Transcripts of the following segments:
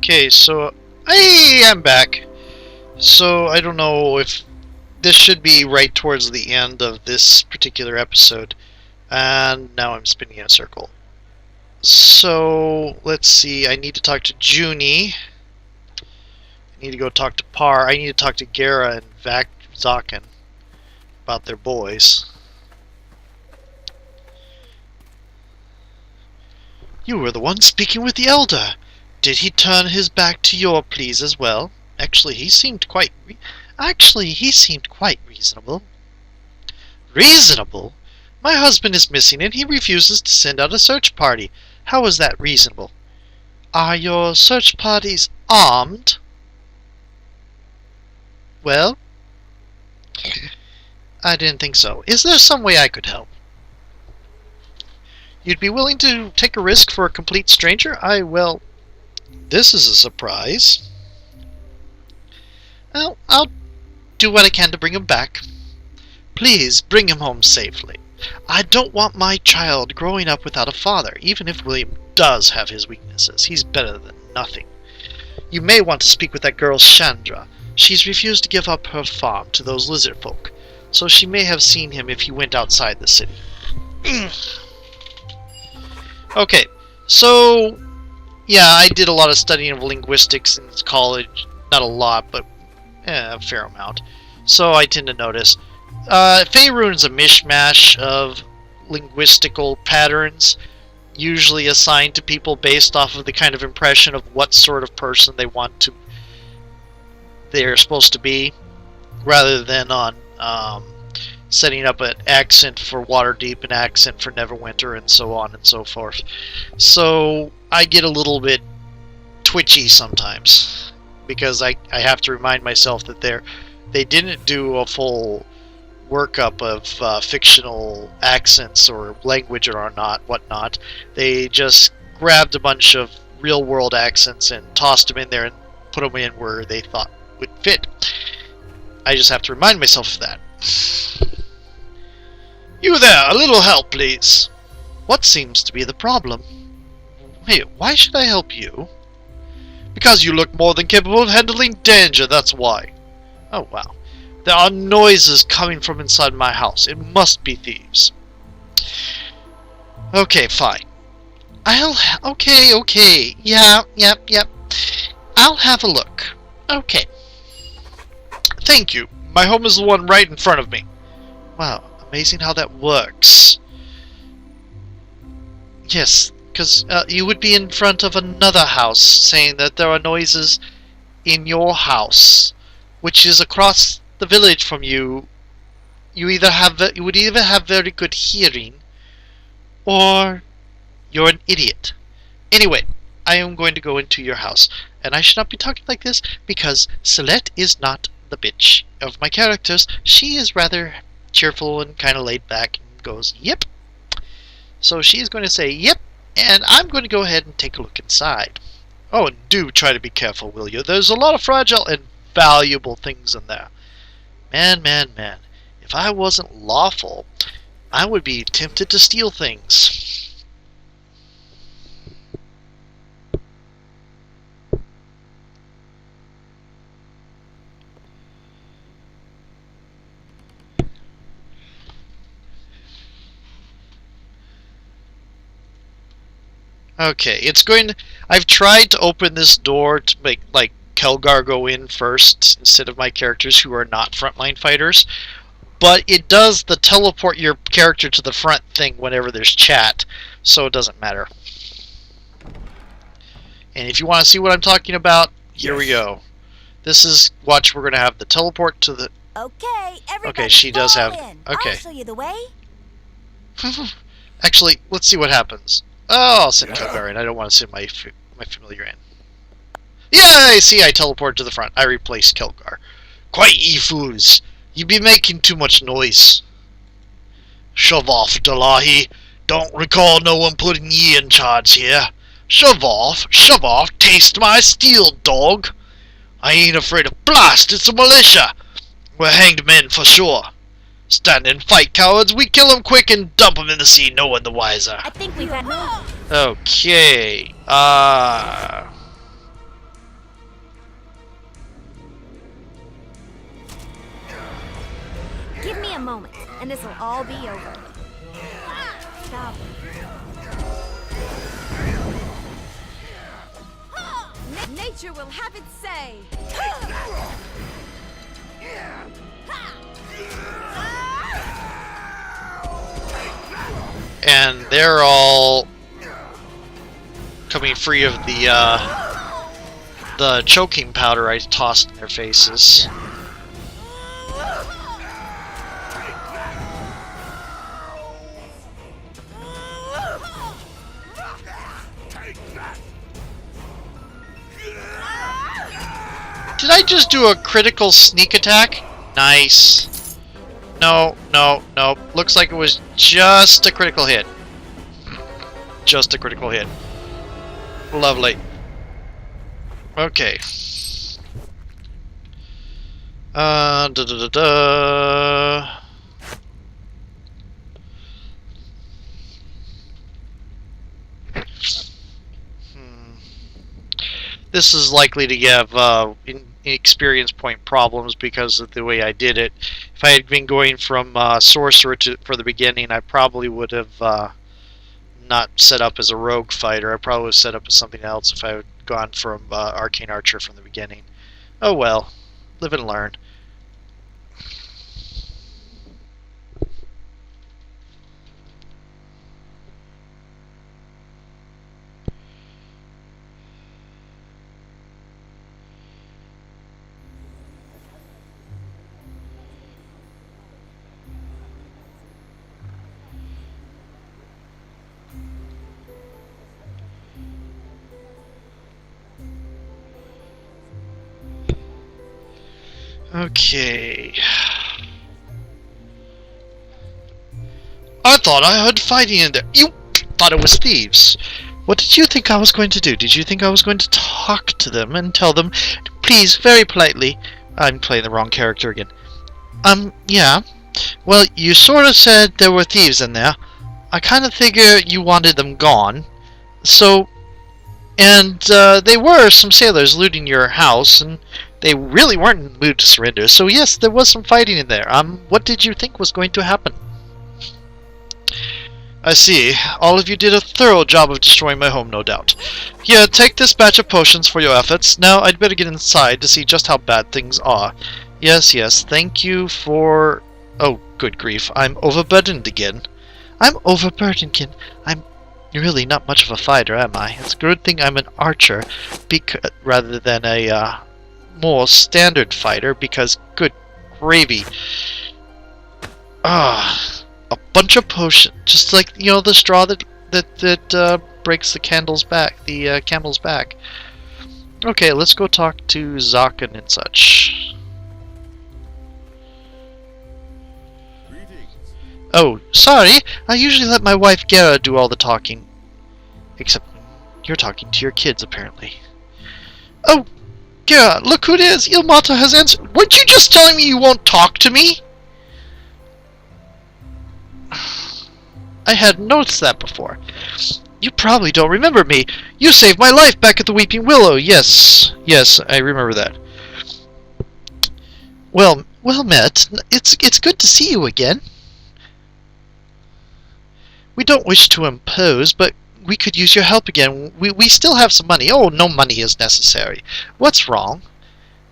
Okay, so I am back. So I don't know if this should be right towards the end of this particular episode. And now I'm spinning in a circle. So let's see, I need to talk to Junie. I need to go talk to Par. I need to talk to Gara and Zaken about their boys. You were the one speaking with the elder. Did he turn his back to your pleas as well? Actually, he seemed quite reasonable. Reasonable? My husband is missing and he refuses to send out a search party. How is that reasonable? Are your search parties armed? Well, I didn't think so. Is there some way I could help? You'd be willing to take a risk for a complete stranger? Well, this is a surprise. Well, I'll do what I can to bring him back. Please, bring him home safely. I don't want my child growing up without a father, even if William does have his weaknesses. He's better than nothing. You may want to speak with that girl Shandra. She's refused to give up her farm to those lizard folk, so she may have seen him if he went outside the city. Okay, so yeah, I did a lot of studying of linguistics in college. Not a lot, but a fair amount. So I tend to notice. Faerun's a mishmash of linguistical patterns, usually assigned to people based off of the kind of impression of what sort of person they're supposed to be, rather than on setting up an accent for Waterdeep, an accent for Neverwinter, and so on and so forth. So I get a little bit twitchy sometimes, because I have to remind myself that they didn't do a full workup of fictional accents or language or whatnot. They just grabbed a bunch of real-world accents and tossed them in there and put them in where they thought would fit. I just have to remind myself of that. You there, a little help, please. What seems to be the problem? Hey, why should I help you? Because you look more than capable of handling danger, that's why. Oh, wow. There are noises coming from inside my house. It must be thieves. Okay, fine. Okay. Yep. I'll have a look. Okay. Thank you. My home is the one right in front of me. Wow, amazing how that works. Yes, because you would be in front of another house saying that there are noises in your house, which is across the village from you. You would either have very good hearing, or you're an idiot. Anyway, I am going to go into your house, and I should not be talking like this because Silette is not the bitch of my characters. She is rather cheerful and kind of laid back and goes, yep. So she's going to say, yep, and I'm going to go ahead and take a look inside. Oh, and do try to be careful, will you? There's a lot of fragile and valuable things in there. Man. If I wasn't lawful, I would be tempted to steal things. Okay, I've tried to open this door to make, like, Kelgar go in first instead of my characters who are not frontline fighters, but it does the teleport your character to the front thing whenever there's chat, so it doesn't matter. And if you want to see what I'm talking about, here we go. This is, watch, we're going to have the teleport to the... Okay, she does have... Okay. Okay. I'll show you the way. Actually, let's see what happens. Oh, I'll send Kelgar in. I don't want to send my familiar in. Yeah, see, I teleported to the front. I replaced Kelgar. Quiet, ye fools. You be making too much noise. Shove off, Dalahi. Don't recall no one putting ye in charge here. Shove off, taste my steel, dog. I ain't afraid of blast, it's a militia. We're hanged men for sure. Stand and fight, cowards. We kill them quick and dump them in the sea, no one the wiser. I think we've had... Okay, and this'll all be over. Stop. Nature will have its say. And they're all coming free of the choking powder I tossed in their faces. Did I just do a critical sneak attack? Nice. No, no, no. Looks like it was just a critical hit. Just a critical hit. Lovely. Okay. Da da da da. This is likely to give experience point problems because of the way I did it. If I had been going from sorcerer for the beginning, I probably would have not set up as a rogue fighter. I probably would have set up as something else if I had gone from arcane archer from the beginning. Oh well, live and learn. Okay. I thought I heard fighting in there. You thought it was thieves. What did you think I was going to do? Did you think I was going to talk to them and tell them, please, very politely, I'm playing the wrong character again. Yeah. Well, you sort of said there were thieves in there. I kind of figure you wanted them gone. So, and they were some sailors looting your house, and they really weren't in the mood to surrender. So yes, there was some fighting in there. What did you think was going to happen? I see. All of you did a thorough job of destroying my home, no doubt. Here, take this batch of potions for your efforts. Now, I'd better get inside to see just how bad things are. Yes, yes, thank you for... Oh, good grief, I'm overburdened again. I'm overburdened again. I'm really not much of a fighter, am I? It's a good thing I'm an archer, rather than a more standard fighter, because good gravy. A bunch of potions, just like, you know, the straw that breaks the camel's back. Okay, let's go talk to Zaken and such. Oh, sorry. I usually let my wife Gera do all the talking. Except you're talking to your kids, apparently. Oh, Gera, look who it is! Ilmata has answered. Weren't you just telling me you won't talk to me? I hadn't noticed that before. You probably don't remember me. You saved my life back at the Weeping Willow. Yes, yes, I remember that. Well met. It's good to see you again. We don't wish to impose, but we could use your help again. We still have some money. Oh, no money is necessary. What's wrong?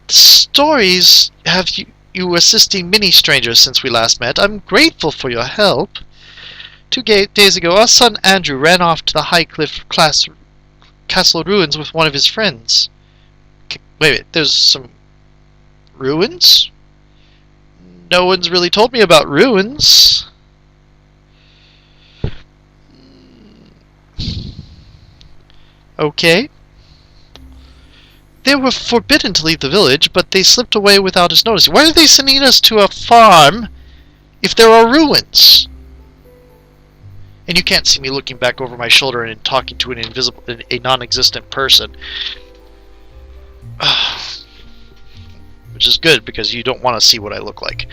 The stories have you assisting many strangers since we last met. I'm grateful for your help. 2 days ago, our son Andrew ran off to the Highcliff castle ruins with one of his friends. Wait, there's some ruins? No one's really told me about ruins. Okay. They were forbidden to leave the village, but they slipped away without us noticing. Why are they sending us to a farm if there are ruins? And you can't see me looking back over my shoulder and talking to a non-existent person. Which is good, because you don't want to see what I look like.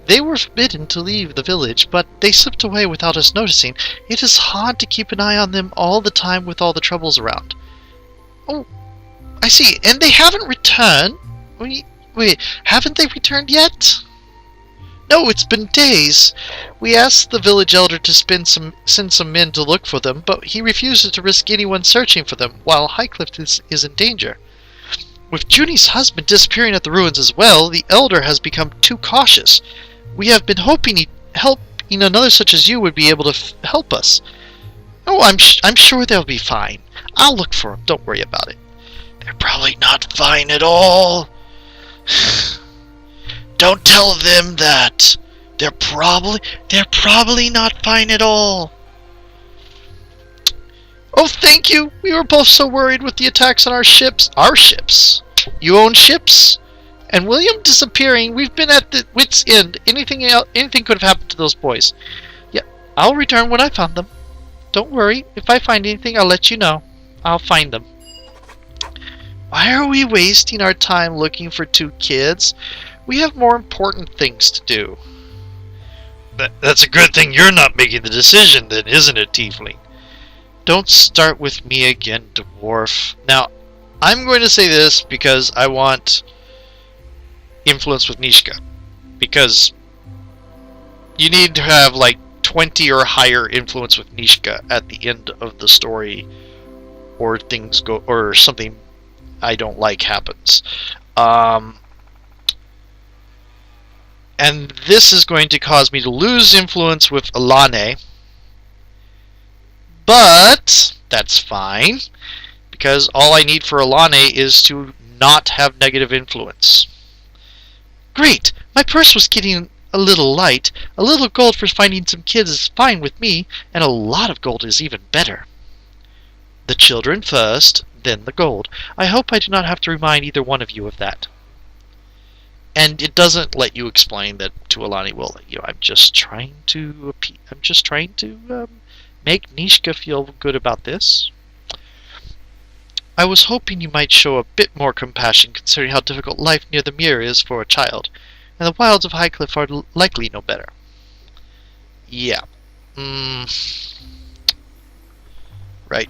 They were forbidden to leave the village, but they slipped away without us noticing. It is hard to keep an eye on them all the time with all the troubles around. Oh, I see. And they haven't returned? Wait, haven't they returned yet? No, it's been days. We asked the village elder to send some men to look for them, but he refuses to risk anyone searching for them while Highcliff is in danger. With Junie's husband disappearing at the ruins as well, the elder has become too cautious. We have been hoping another such as you would be able to help us. Oh, I'm sure they'll be fine. I'll look for them. Don't worry about it. They're probably not fine at all. Don't tell them that. They're probably not fine at all. Oh, thank you. We were both so worried with the attacks on our ships. Our ships? You own ships? And William disappearing, we've been at the wit's end. Anything could have happened to those boys. Yeah, I'll return when I found them. Don't worry. If I find anything, I'll let you know. I'll find them. Why are we wasting our time looking for two kids? We have more important things to do. That's a good thing you're not making the decision then, isn't it, Tiefling? Don't start with me again, dwarf. Now, I'm going to say this because I want influence with Nishka. Because you need to have like 20 or higher influence with Nishka at the end of the story, or things go, or something I don't like happens. And this is going to cause me to lose influence with Alane. But that's fine, because all I need for Alane is to not have negative influence. Great! My purse was getting a little light. A little gold for finding some kids is fine with me, and a lot of gold is even better. The children first, then the gold. I hope I do not have to remind either one of you of that. And it doesn't let you explain that to Alani will. I'm just trying to make Nishka feel good about this. I was hoping you might show a bit more compassion, considering how difficult life near the mirror is for a child, and the wilds of Highcliff are likely no better. Yeah. Right.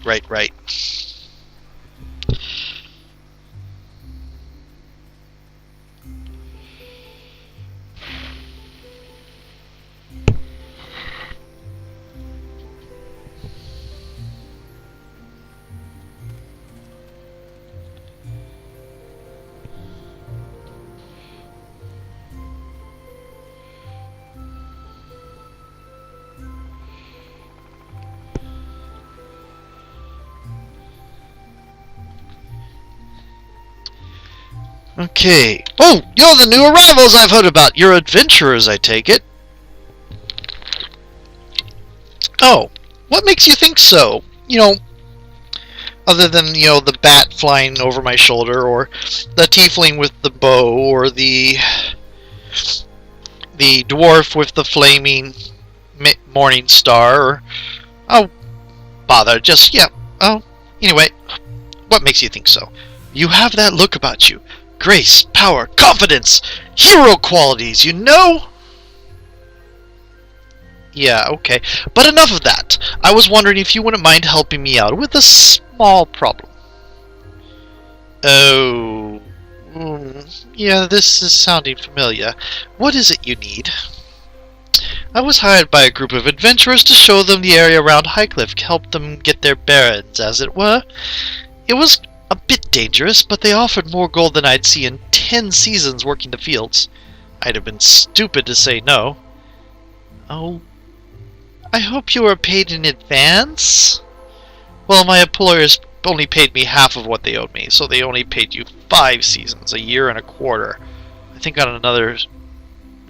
Okay. Oh, you're the new arrivals I've heard about. You're adventurers, I take it. Oh, what makes you think so? Other than, the bat flying over my shoulder, or the tiefling with the bow, or the dwarf with the flaming morning star, or... Oh, bother, anyway, what makes you think so? You have that look about you. Grace, power, confidence, hero qualities, Yeah, okay. But enough of that. I was wondering if you wouldn't mind helping me out with a small problem. Oh... yeah, this is sounding familiar. What is it you need? I was hired by a group of adventurers to show them the area around Highcliff, help them get their bearings, as it were. It was a bit dangerous, but they offered more gold than I'd see in 10 seasons working the fields. I'd have been stupid to say no. Oh, I hope you are paid in advance? Well, my employers only paid me half of what they owed me, so they only paid you 5 seasons, a year and a quarter. I think on another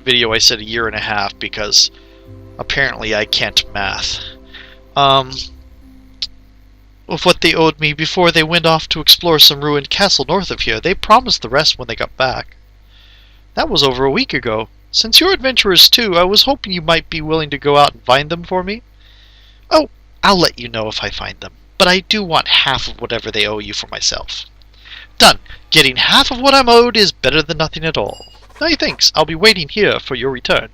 video I said a year and a half, because apparently I can't math. Of what they owed me before they went off to explore some ruined castle north of here. They promised the rest when they got back. That was over a week ago. Since you're adventurers too, I was hoping you might be willing to go out and find them for me. Oh, I'll let you know if I find them, but I do want half of whatever they owe you for myself. Done. Getting half of what I'm owed is better than nothing at all. Hey, thanks. I'll be waiting here for your return.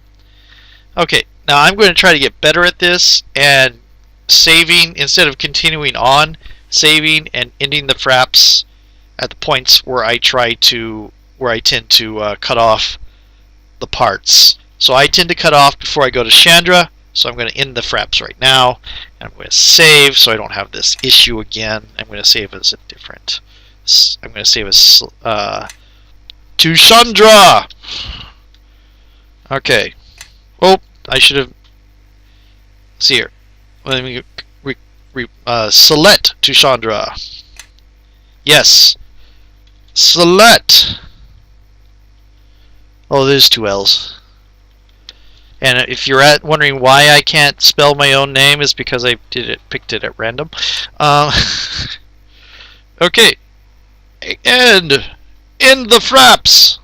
Okay, now I'm going to try to get better at this, and saving, instead of continuing on, saving and ending the fraps at the points where I tend to cut off the parts, So I tend to cut off before I go to Shandra. So I'm going to end the fraps right now. And I'm going to save so I don't have this issue again. I'm going to save as a different. I'm going to save as to Shandra. Okay. Oh, I should have. See here. Let me Silette to Shandra. Yes. Silette. Oh, there's 2 L's. And if you're wondering why I can't spell my own name, is because I picked it at random. Okay. And in the fraps.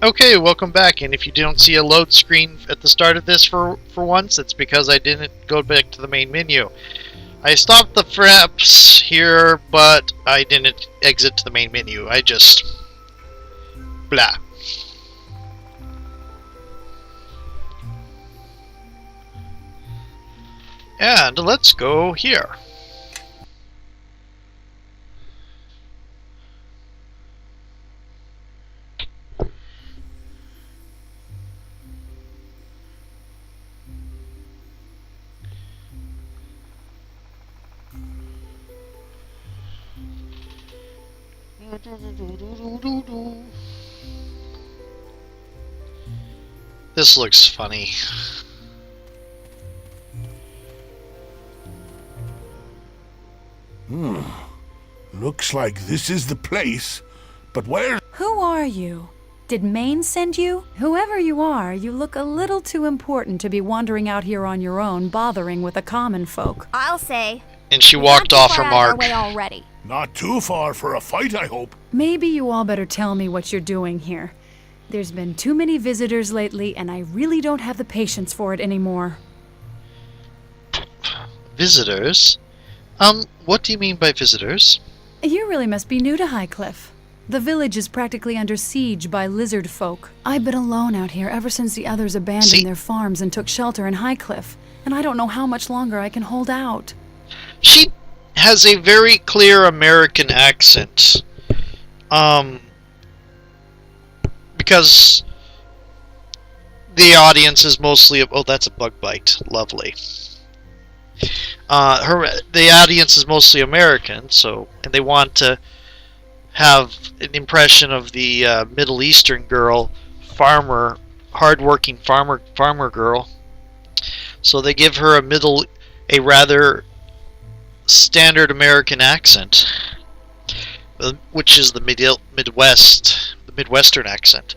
Okay, welcome back. And if you don't see a load screen at the start of this for once, it's because I didn't go back to the main menu. I stopped the fraps here, but I didn't exit to the main menu. I just blah. And let's go here. This looks funny. Looks like this is the place. But where? Who are you? Did Maine send you? Whoever you are, you look a little too important to be wandering out here on your own, bothering with the common folk. I'll say. And she walked off her mark. Way already. Not too far for a fight, I hope. Maybe you all better tell me what you're doing here. There's been too many visitors lately, and I really don't have the patience for it anymore. Visitors? What do you mean by visitors? You really must be new to Highcliff. The village is practically under siege by lizard folk. I've been alone out here ever since the others abandoned their farms and took shelter in Highcliff, and I don't know how much longer I can hold out. She has a very clear American accent. Because the audience is mostly... Oh, that's a bug bite. Lovely. The audience is mostly American, and they want to have an impression of the Middle Eastern girl, farmer, hardworking farmer girl. So they give her a rather standard American accent, which is the Midwestern accent.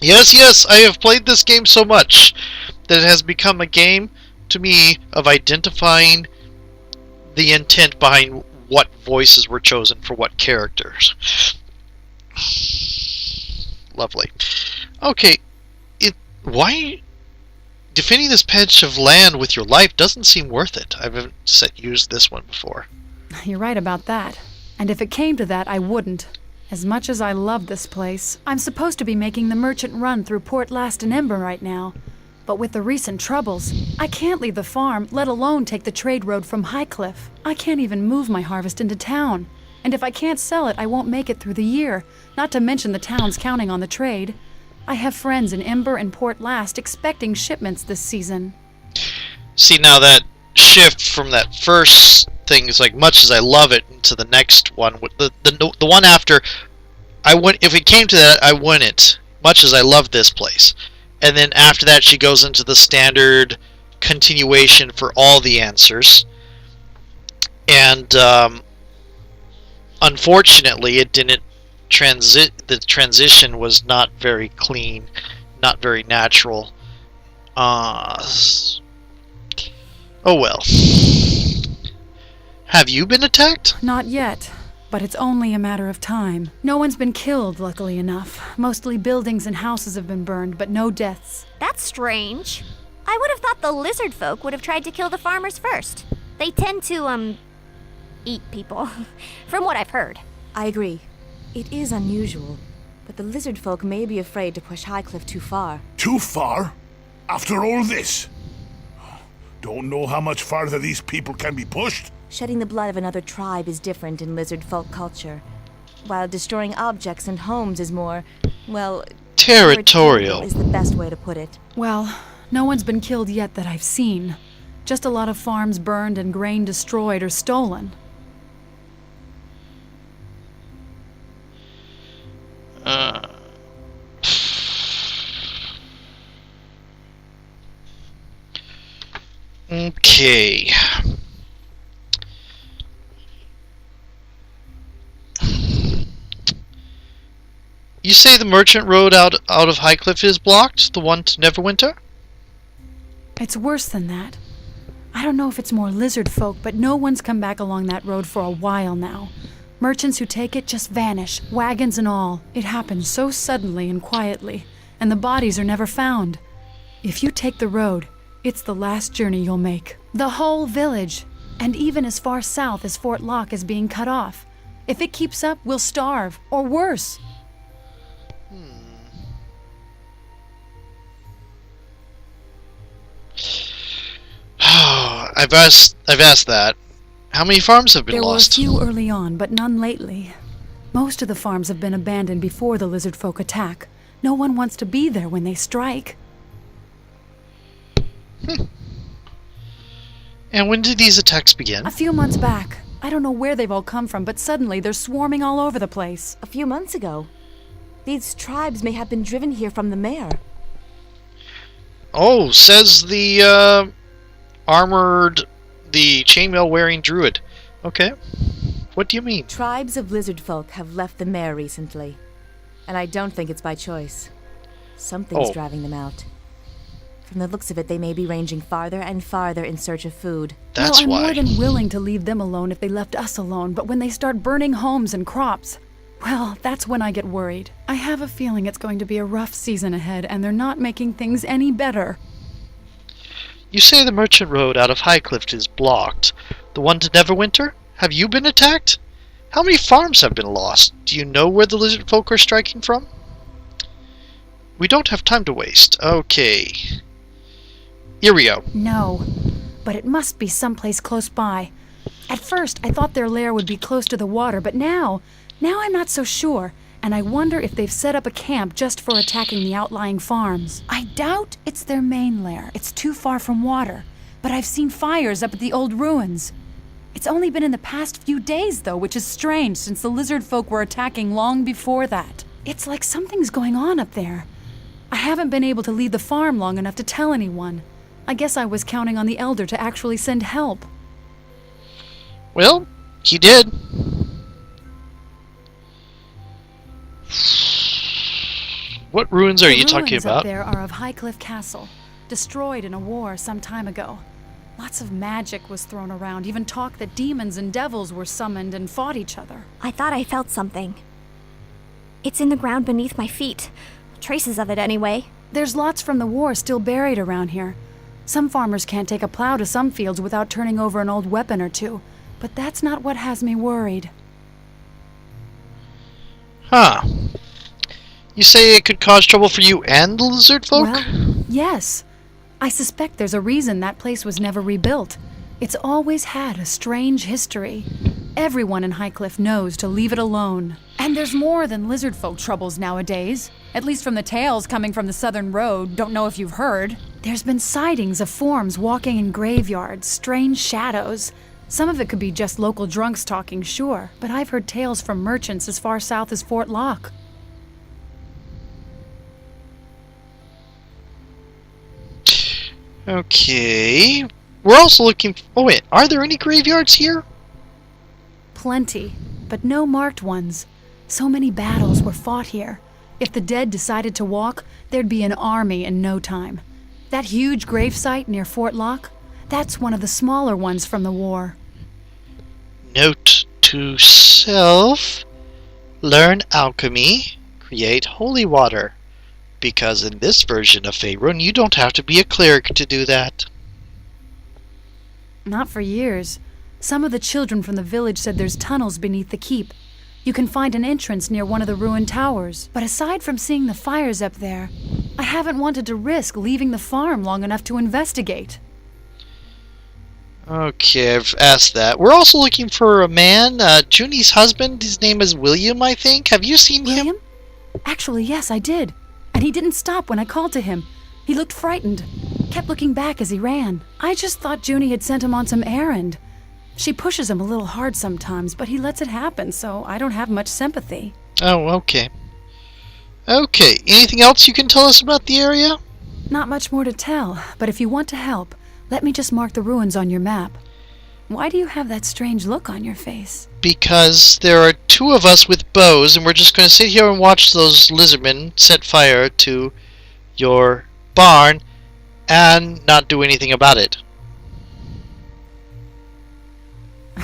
Yes, I have played this game so much that it has become a game to me of identifying the intent behind what voices were chosen for what characters. Lovely. Okay, why defending this patch of land with your life doesn't seem worth it. I haven't used this one before. You're right about that. And if it came to that, I wouldn't. As much as I love this place, I'm supposed to be making the merchant run through Port Last and Ember right now. But with the recent troubles, I can't leave the farm, let alone take the trade road from Highcliff. I can't even move my harvest into town. And if I can't sell it, I won't make it through the year, not to mention the town's counting on the trade. I have friends in Ember and Port Last expecting shipments this season. See, now that shift from that first thing is like, much as I love it, into the next one, the one after, if it came to that, I win it, much as I love this place. And then after that, she goes into the standard continuation for all the answers. And unfortunately, it didn't the transition was not very clean, not very natural. Oh well. Have you been attacked? Not yet, but it's only a matter of time. No one's been killed, luckily enough. Mostly buildings and houses have been burned, but no deaths. That's strange. I would have thought the lizard folk would have tried to kill the farmers first. They tend to, eat people, from what I've heard. I agree. It is unusual, but the lizard folk may be afraid to push Highcliff too far. Too far? After all this? Don't know how much farther these people can be pushed. Shedding the blood of another tribe is different in lizard folk culture. while destroying objects and homes is more, well, Territorial. is the best way to put it. Well, no one's been killed yet that I've seen. Just a lot of farms burned and grain destroyed or stolen. Okay. You say the merchant road out of Highcliff is blocked? The one to Neverwinter? It's worse than that. I don't know if it's more lizard folk, but no one's come back along that road for a while now. Merchants who take it just vanish, wagons and all. It happens so suddenly and quietly, and the bodies are never found. If you take the road, it's the last journey you'll make. The whole village, and even as far south as Fort Locke, is being cut off. If it keeps up, we'll starve, or worse. I've asked that. How many farms have been There lost? were a few early on, but none lately. Most of the farms have been abandoned before the lizard folk attack. No one wants to be there when they strike. And when did these attacks begin? A few months back. I don't know where they've all come from, but suddenly they're swarming all over the place. A few months ago. These tribes may have been driven here from the mayor. Oh, says the chainmail wearing druid. Okay. What do you mean? Tribes of lizard folk have left the mayor recently. And I don't think it's by choice. Something's driving them out. From the looks of it, they may be ranging farther and farther in search of food. That's I'm why. more than willing to leave them alone if they left us alone, but when they start burning homes and crops, well, that's when I get worried. I have a feeling it's going to be a rough season ahead, and they're not making things any better. You say the merchant road out of Highcliff is blocked. The one to Neverwinter? Have you been attacked? How many farms have been lost? Do you know where the lizard folk are striking from? We don't have time to waste. Okay. Here we go. No, but it must be someplace close by. At first, I thought their lair would be close to the water, but now I'm not so sure, and I wonder if they've set up a camp just for attacking the outlying farms. I doubt it's their main lair. It's too far from water, but I've seen fires up at the old ruins. It's only been in the past few days, though, which is strange since the lizard folk were attacking long before that. It's like something's going on up there. I haven't been able to leave the farm long enough to tell anyone. I guess I was counting on the elder to actually send help. Well, he did. What ruins are you talking The ruins up about? there are of Highcliff Castle, destroyed in a war some time ago. Lots of magic was thrown around, even talk that demons and devils were summoned and fought each other. I thought I felt something. It's in the ground beneath my feet. Traces of it, anyway. There's lots from the war still buried around here. Some farmers can't take a plow to some fields without turning over an old weapon or two, but that's not what has me worried. Huh. You say it could cause trouble for you and the lizard folk? Well, yes. I suspect there's a reason that place was never rebuilt. It's always had a strange history. Everyone in Highcliff knows to leave it alone. And there's more than lizard folk troubles nowadays. At least from the tales coming from the southern road. Don't know if you've heard. There's been sightings of forms walking in graveyards, strange shadows. Some of it could be just local drunks talking, sure. But I've heard tales from merchants as far south as Fort Locke. Okay. We're also looking... Oh wait, are there any graveyards here? Plenty, but no marked ones. So many battles were fought here. If the dead decided to walk, there'd be an army in no time. That huge gravesite near Fort Locke, that's one of the smaller ones from the war. Note to self. Learn alchemy. Create holy water. Because in this version of Faerun, you don't have to be a cleric to do that. Not for years. Some of the children from the village said there's tunnels beneath the keep. You can find an entrance near one of the ruined towers. But aside from seeing the fires up there, I haven't wanted to risk leaving the farm long enough to investigate. Okay, I've asked that. We're also looking for a man, Junie's husband. His name is William, I think. Have you seen him? William? Actually, yes, I did. And he didn't stop when I called to him. He looked frightened. Kept looking back as he ran. I just thought Junie had sent him on some errand. She pushes him a little hard sometimes, but he lets it happen, so I don't have much sympathy. Oh, okay. Okay, anything else you can tell us about the area? Not much more to tell, but if you want to help, let me just mark the ruins on your map. Why do you have that strange look on your face? Because there are two of us with bows, and we're just going to sit here and watch those lizardmen set fire to your barn and not do anything about it.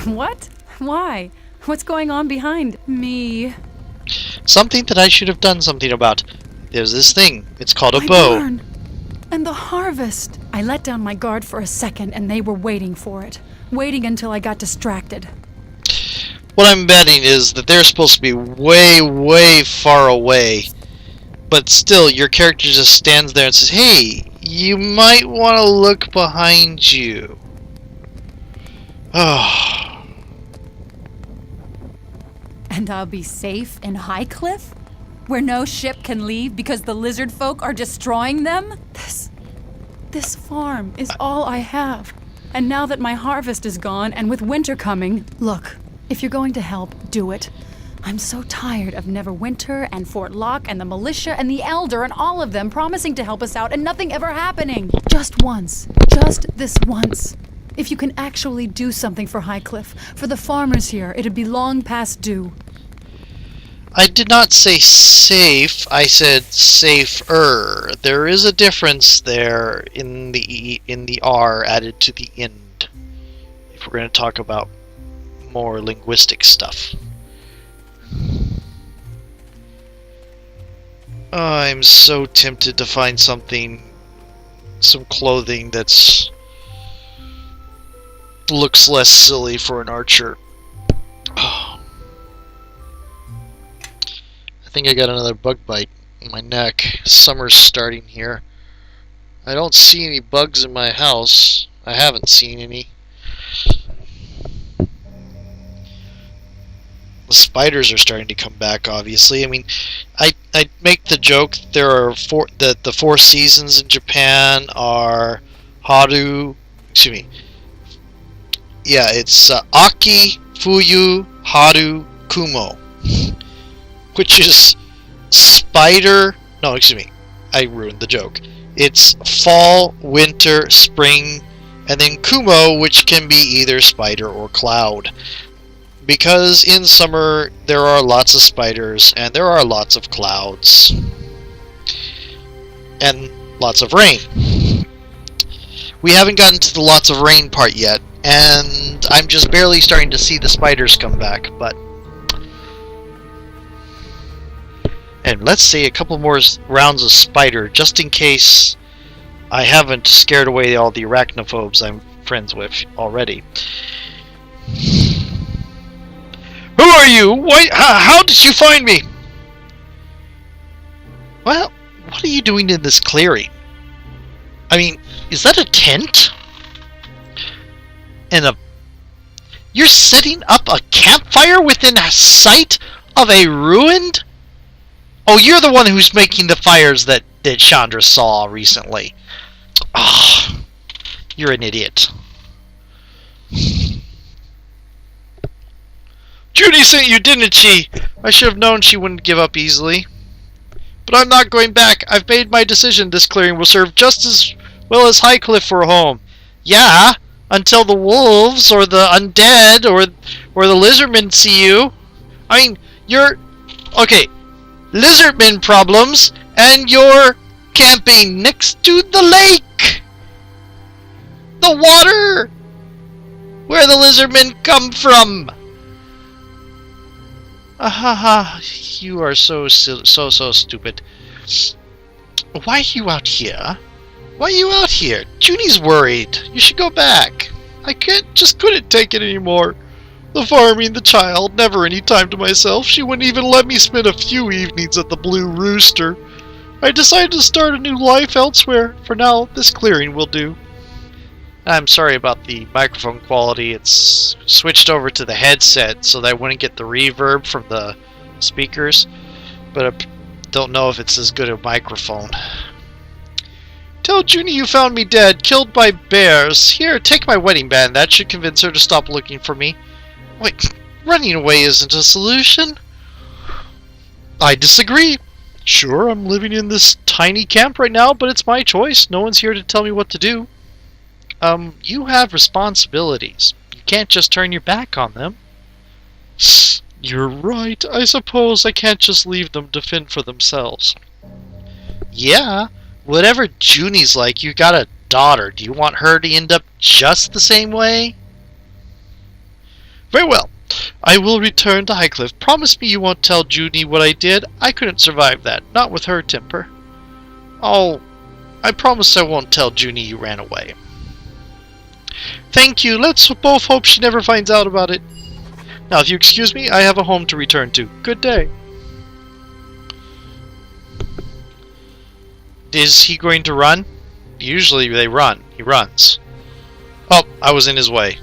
What? Why? What's going on behind me? Something that I should have done something about. There's this thing. It's called a My bow. barn. And the harvest. I let down my guard for a second and they were waiting for it. Waiting until I got distracted. What I'm betting is that they're supposed to be way, way far away. But still, your character just stands there and says, hey, you might want to look behind you. Oh. And I'll be safe in Highcliff? Where no ship can leave because the lizard folk are destroying them? This farm is all I have. And now that my harvest is gone and with winter coming, look, if you're going to help, do it. I'm so tired of Neverwinter and Fort Locke and the militia and the Elder and all of them promising to help us out and nothing ever happening. Just once. Just this once. If you can actually do something for Highcliff, for the farmers here, it'd be long past due. I did not say safe, I said safer. There is a difference there in the R added to the end. If we're going to talk about more linguistic stuff. I'm so tempted to find some clothing that's looks less silly for an archer. Oh. I think I got another bug bite in my neck. Summer's starting here. I don't see any bugs in my house. I haven't seen any. The spiders are starting to come back, obviously. I mean, I make the joke there are the 4 seasons in Japan are Haru, excuse me. Yeah, it's Aki, Fuyu, Haru, Kumo. Which is spider... No, excuse me. I ruined the joke. It's fall, winter, spring, and then Kumo, which can be either spider or cloud. Because in summer, there are lots of spiders, and there are lots of clouds. And lots of rain. We haven't gotten to the lots of rain part yet, and I'm just barely starting to see the spiders come back, but... And let's say a couple more rounds of spider, just in case I haven't scared away all the arachnophobes I'm friends with already. Who are you? Why? How did you find me? Well, what are you doing in this clearing? I mean, is that a tent? And you're setting up a campfire within sight of a ruined... Oh, you're the one who's making the fires that Shandra saw recently. Ah, you're an idiot. Judy sent you, didn't she? I should have known she wouldn't give up easily. But I'm not going back. I've made my decision. This clearing will serve just as well as Highcliff for a home. Yeah, until the wolves or the undead or the lizardmen see you. I mean, you're... Okay. Lizardmen problems, and you're camping next to the lake! The water! Where the lizardmen come from! Ahaha, you are so stupid. Why are you out here? Why are you out here? Junie's worried. You should go back. I couldn't take it anymore. The farming, the child, never any time to myself. She wouldn't even let me spend a few evenings at the Blue Rooster. I decided to start a new life elsewhere. For now, this clearing will do. I'm sorry about the microphone quality. It's switched over to the headset so that I wouldn't get the reverb from the speakers, but I don't know if it's as good a microphone. Tell Junie you found me dead, killed by bears. Here, take my wedding band. That should convince her to stop looking for me. Wait, running away isn't a solution. I disagree. Sure, I'm living in this tiny camp right now, but it's my choice. No one's here to tell me what to do. You have responsibilities. You can't just turn your back on them. You're right. I suppose I can't just leave them to fend for themselves. Yeah, whatever Junie's like, you got a daughter. Do you want her to end up just the same way? Very well. I will return to Highcliff. Promise me you won't tell Junie what I did. I couldn't survive that. Not with her temper. Oh, I promise I won't tell Junie you ran away. Thank you. Let's both hope she never finds out about it. Now, if you excuse me, I have a home to return to. Good day. Is he going to run? Usually they run. He runs. Oh, I was in his way.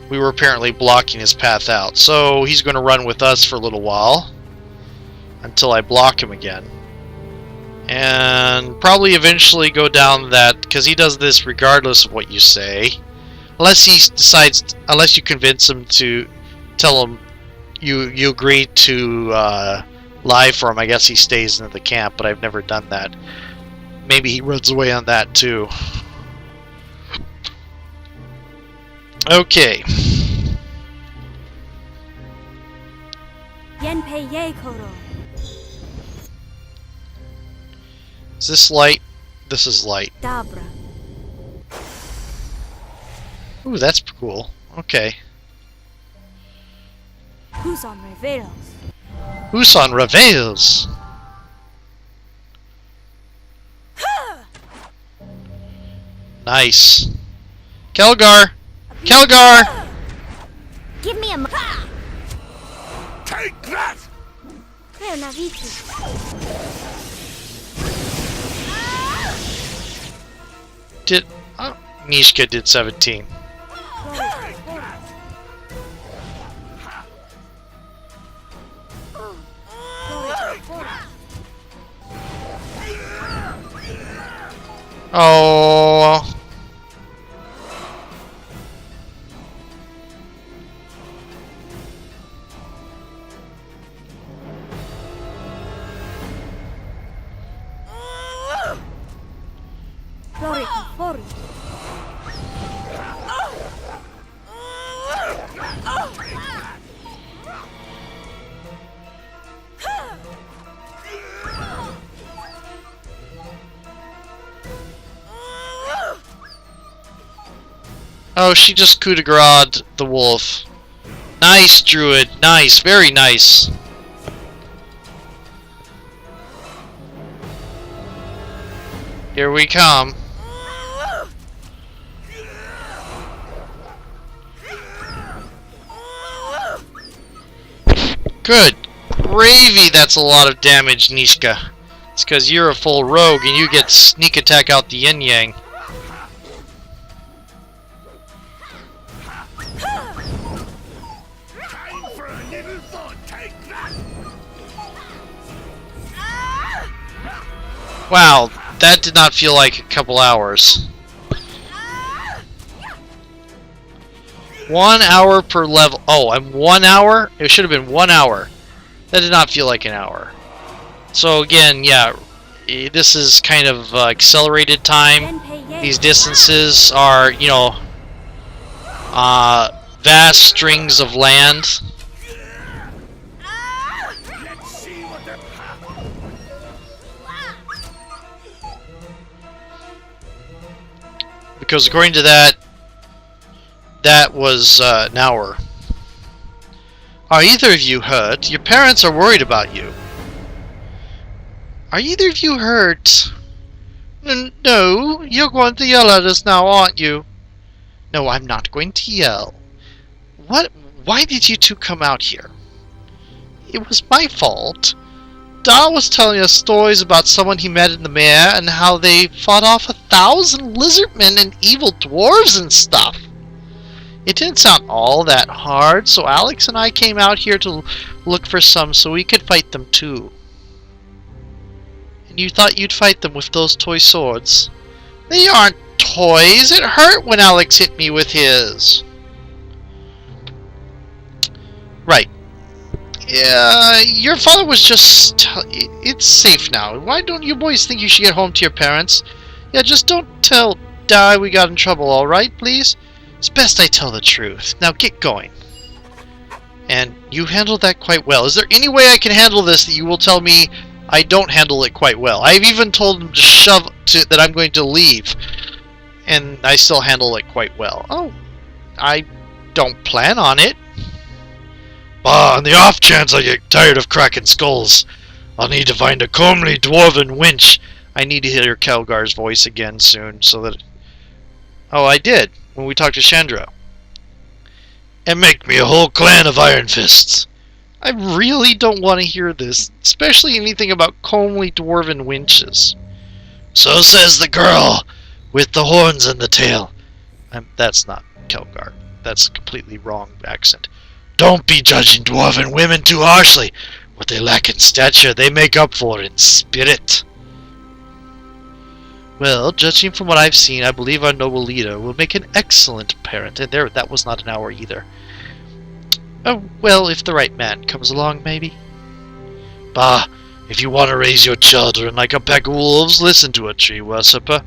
We were apparently blocking his path out. So he's going to run with us for a little while. Until I block him again. And probably eventually go down that, because he does this regardless of what you say. Unless he decides, unless you convince him to tell him you agree to lie for him. I guess he stays in the camp, but I've never done that. Maybe he runs away on that too. Okay. Is this light? This is light. Ooh, that's cool. Okay. Who's on Reveals? Who's on Reveals? Nice. Kelgar! Kelgar! Give me a Take that! Did... Oh, Nishka did 17. Oh... Oh, she just coup de grace the wolf. Nice, Druid. Nice. Very nice. Here we come. Good gravy, that's a lot of damage, Nishka. It's because you're a full rogue and you get sneak attack out the yin-yang. Wow, that did not feel like a couple hours. 1 hour per level. Oh, I'm 1 hour? It should have been 1 hour. That did not feel like an hour. So again, yeah, this is kind of accelerated time. These distances are, you know, vast strings of land. Because according to that, that was an hour. Are either of you hurt? Your parents are worried about you. Are either of you hurt? No, you're going to yell at us now, aren't you? No, I'm not going to yell. What? Why did you two come out here? It was my fault. Dar was telling us stories about someone he met in the mare and how they fought off 1,000 lizardmen and evil dwarves and stuff. It didn't sound all that hard, so Alex and I came out here to look for some so we could fight them too. And you thought you'd fight them with those toy swords? They aren't toys. It hurt when Alex hit me with his. Right. Yeah, your father was just... It's safe now. Why don't you boys think you should get home to your parents? Yeah, just don't tell Di we got in trouble, alright, please? It's best I tell the truth. Now get going. And you handled that quite well. Is there any way I can handle this that you will tell me I don't handle it quite well? I've even told him to that I'm going to leave. And I still handle it quite well. Oh, I don't plan on it. Bah, on the off chance I get tired of cracking skulls, I'll need to find a comely dwarven winch. I need to hear Kelgar's voice again soon, so that... Oh, I did, when we talked to Shandra. And make me a whole clan of Iron Fists. I really don't want to hear this, especially anything about comely dwarven winches. So says the girl with the horns and the tail. That's not Kelgar. That's a completely wrong accent. Don't be judging dwarven women too harshly. What they lack in stature, they make up for in spirit. Well, judging from what I've seen, I believe our noble leader will make an excellent parent. And there, that was not an hour either. Oh, well, if the right man comes along, maybe. Bah, if you want to raise your children like a pack of wolves, listen to a tree worshipper.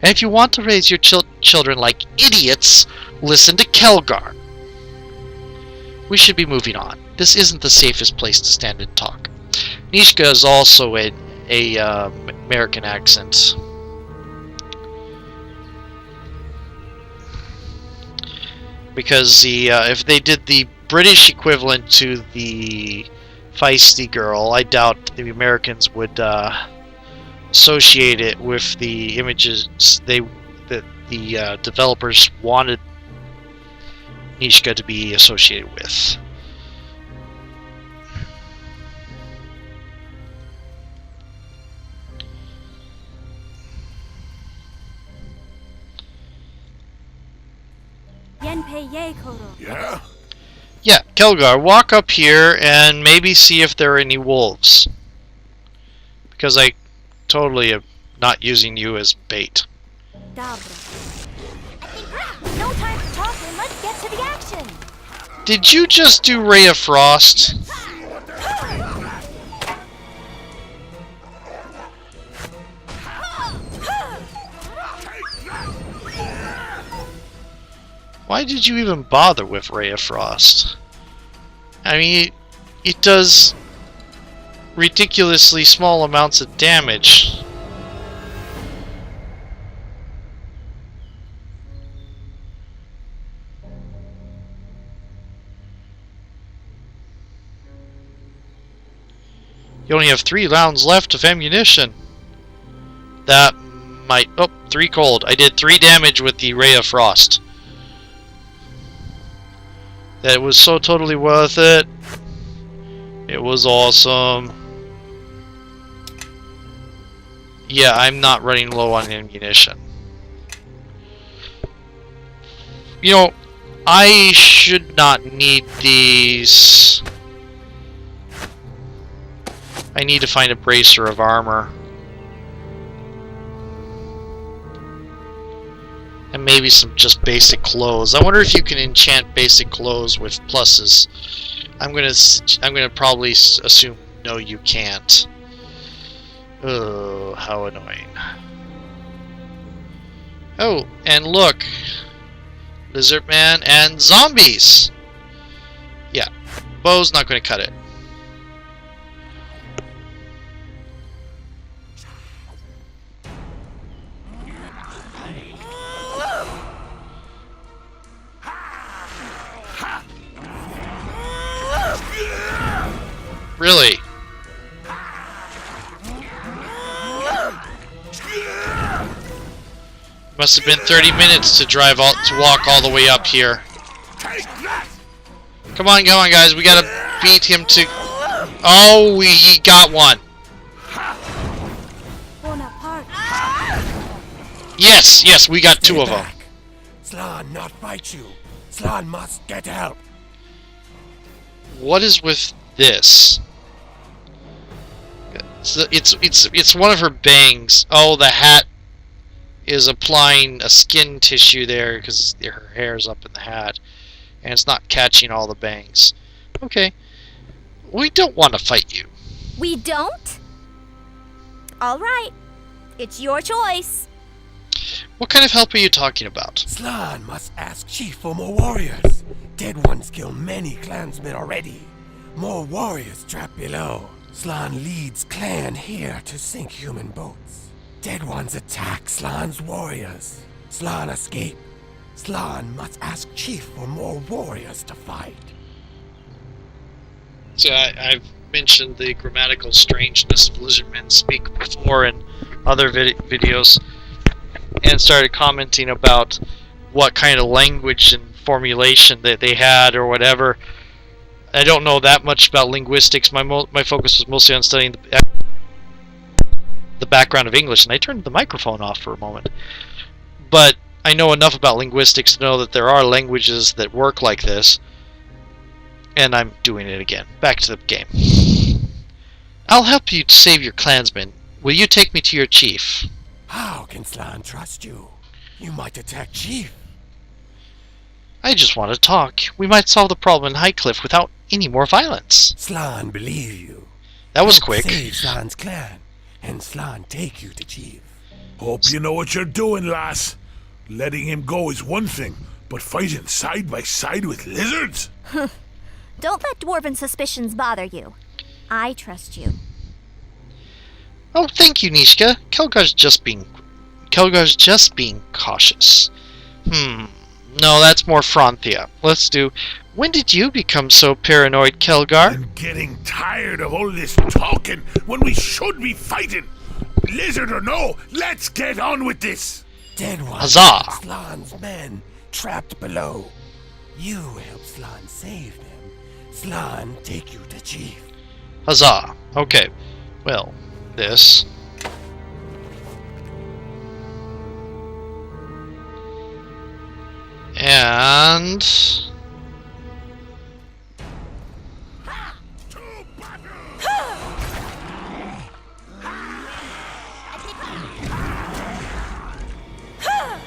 And if you want to raise your children like idiots, listen to Kelgar. We should be moving on. This isn't the safest place to stand and talk. Nishka is also a American accent. Because if they did the British equivalent to the feisty girl, I doubt the Americans would associate it with the images that the developers wanted Nishka to be associated with. Yeah? Yeah, Kelgar, walk up here and maybe see if there are any wolves. Because I totally am not using you as bait. No time for talking, let's get to the action! Did you just do Ray of Frost? Why did you even bother with Ray of Frost? I mean, it does ridiculously small amounts of damage. You only have 3 rounds left of ammunition. That might... Oh, 3 cold. I did 3 damage with the Ray of Frost. That was so totally worth it. It was awesome. Yeah, I'm not running low on ammunition. You know, I should not need these. I need to find a bracer of armor. And maybe some just basic clothes. I wonder if you can enchant basic clothes with pluses. I'm gonna probably assume no, you can't. Oh, how annoying. Oh, and look, Lizard Man and zombies. Yeah, bow's not going to cut it. Really? Must have been 30 minutes to walk all the way up here. Come on, guys. We gotta beat him to... Oh, he got one. Bonaparte. Yes, yes, we got two of them. Slan not fight you. Slan must get help. What is with this? It's one of her bangs. Oh, the hat is applying a skin tissue there because her hair's up in the hat, and it's not catching all the bangs. Okay, we don't want to fight you. We don't? All right. It's your choice. What kind of help are you talking about? Slan must ask Chief for more warriors. Dead ones kill many clansmen already. More warriors trapped below. Slan leads clan here to sink human boats. Dead ones attack Slan's warriors. Slan escape. Slan must ask Chief for more warriors to fight. So I've mentioned the grammatical strangeness of lizard men speak before in other videos, and started commenting about what kind of language and formulation that they had or whatever. I don't know that much about linguistics. My focus was mostly on studying the background of English, and I turned the microphone off for a moment. But I know enough about linguistics to know that there are languages that work like this, and I'm doing it again. Back to the game. I'll help you to save your clansmen. Will you take me to your chief? How can Slan trust you? You might attack Chief. I just want to talk. We might solve the problem in Highcliff without any more violence. Slan believe you. That was Help quick. Save Slan's clan, and Slan take you to Chief. Hope you know what you're doing, lass. Letting him go is one thing, but fighting side by side with lizards? Don't let dwarven suspicions bother you. I trust you. Oh, thank you, Nishka. Kelgar's just being cautious. No, that's more Fronthia. Let's do... When did you become so paranoid, Kelgar? I'm getting tired of all this talking when we should be fighting. Lizard or no, let's get on with this. Dead ones. Huzzah! Slan's men trapped below. You help Slan save them. Slan take you to Chief. Huzzah. Okay. Well, this... And...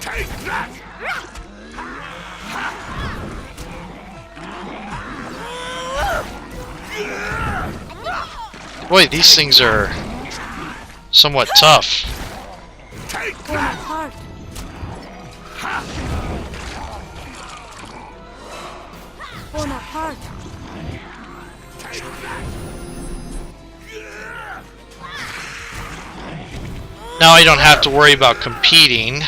Take that! Boy, these things are somewhat tough. Take that! Bonaparte. Now I don't have to worry about competing.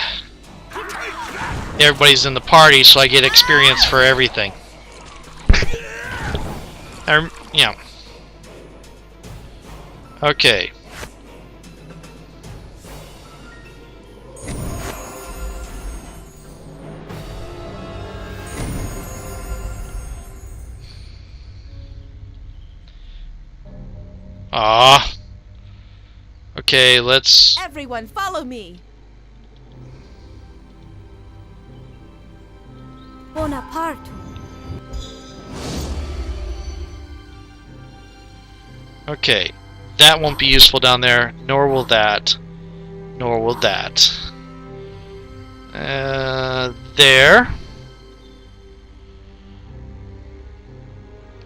Everybody's in the party, so I get experience for everything. Yeah. Okay. Ah. Okay, let's... Everyone, follow me. Bonaparte. Okay. That won't be useful down there, nor will that. Nor will that. There.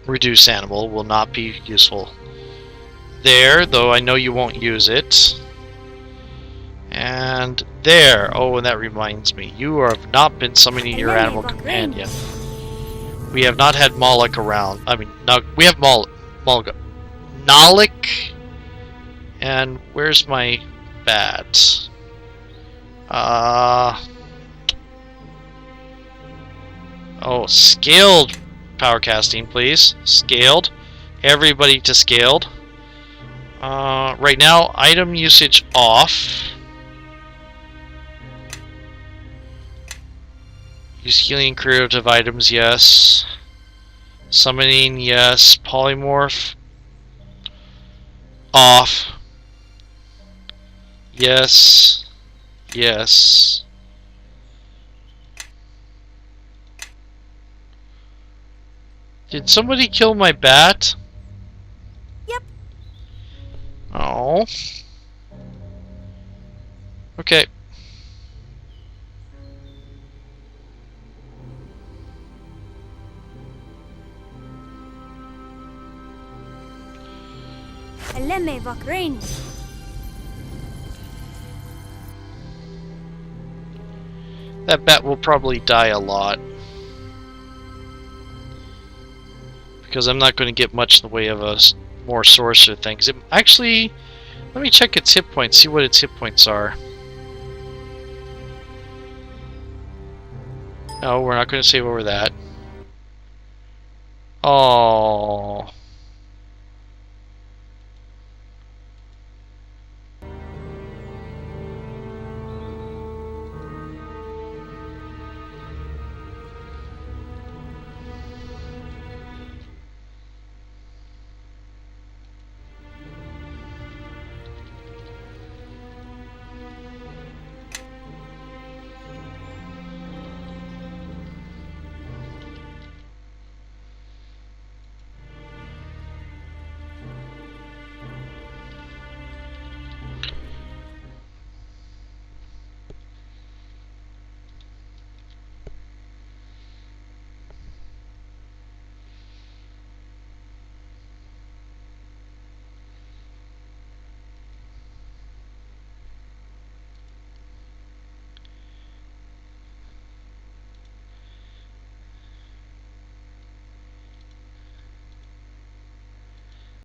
Reduce animal will not be useful. There, though I know you won't use it. And there. Oh, and that reminds me. You have not been summoning your animal companion. We have not had Moloch around. I mean, no, we have Molga. Nalik. And where's my bat? Oh, scaled power casting, please. Scaled. Everybody to scaled. Right now, item usage off. Use healing creative items, yes. Summoning, yes. Polymorph. Off. Yes. Yes. Did somebody kill my bat? Yep. Oh. Okay. Eleme Vakreni. That bat will probably die a lot. Because I'm not going to get much in the way of more sorcerer things. Actually, let me check its hit points, see what its hit points are. No, we're not going to save over that. Oh.